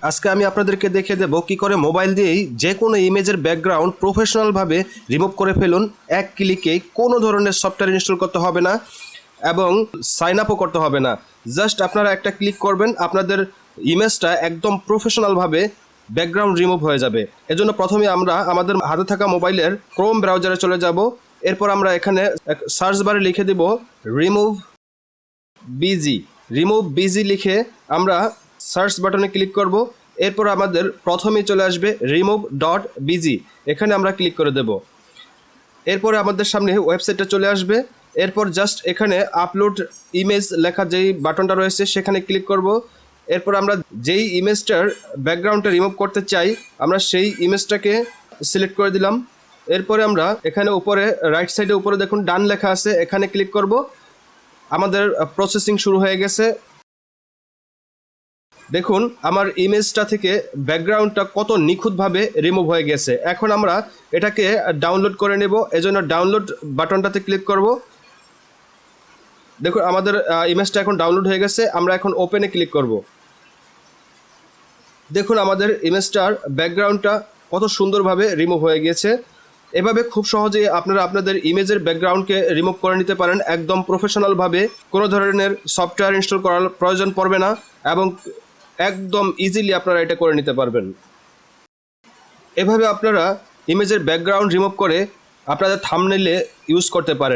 আজকে আমি আপনাদেরকে দেখিয়ে দেব কি করে মোবাইল দিয়েই যে কোনো ইমেজের ব্যাকগ্রাউন্ড প্রফেশনালভাবে রিমুভ করে ফেলুন। এক ক্লিকেই কোনো ধরনের সফটওয়্যার ইনস্টল করতে হবে না এবং সাইন আপও করতে হবে না। জাস্ট আপনারা একটা ক্লিক করবেন, আপনাদের ইমেজটা একদম প্রফেশনালভাবে ব্যাকগ্রাউন্ড রিমুভ হয়ে যাবে। এজন্য প্রথমে আমরা আমাদের হাতে থাকা মোবাইলের ক্রোম ব্রাউজারে চলে যাব। এরপর আমরা এখানে সার্চ বারে লিখে দেব রিমুভ বিজি লিখে আমরা সার্চ বাটনে ক্লিক করব। এরপর আমাদের প্রথমেই চলে আসবে remove.bg, এখানে আমরা ক্লিক করে দেব। এরপরে আমাদের সামনে ওয়েবসাইটটা চলে আসবে। এরপর জাস্ট এখানে আপলোড ইমেজ লেখা যেই বাটনটা রয়েছে সেখানে ক্লিক করব। এরপর আমরা যেই ইমেজটার ব্যাকগ্রাউন্ডটা রিমুভ করতে চাই আমরা সেই ইমেজটাকে সিলেক্ট করে দিলাম। এরপরে আমরা এখানে উপরে রাইট সাইডে উপরে দেখুন ডান লেখা আছে, এখানে ক্লিক করব। আমাদের প্রসেসিং শুরু হয়ে গেছে। দেখুন আমার ইমেজটা থেকে ব্যাকগ্রাউন্ডটা কত নিখুঁতভাবে রিমুভ হয়ে গেছে। এখন আমরা এটাকে ডাউনলোড করে নেব, এজন্য ডাউনলোড বাটনটাতে ক্লিক করব। দেখুন আমাদের ইমেজটা এখন ডাউনলোড হয়ে গেছে। আমরা এখন ওপেনে ক্লিক করব। দেখুন আমাদের ইমেজটার ব্যাকগ্রাউন্ডটা কত সুন্দরভাবে রিমুভ হয়ে গিয়েছে। এভাবে খুব সহজেই আপনারা আপনাদের ইমেজের ব্যাকগ্রাউন্ডকে রিমুভ করে নিতে পারেন একদম প্রফেশনালভাবে। কোনো ধরনের সফটওয়্যার ইনস্টল করার প্রয়োজন পড়বে না এবং একদম ইজিলি আপনারা এটা করে নিতে পারবেন। এভাবে আপনারা ইমেজের ব্যাকগ্রাউন্ড রিমুভ করে আপনাদের থাম্বনেইলে ইউজ করতে পারেন।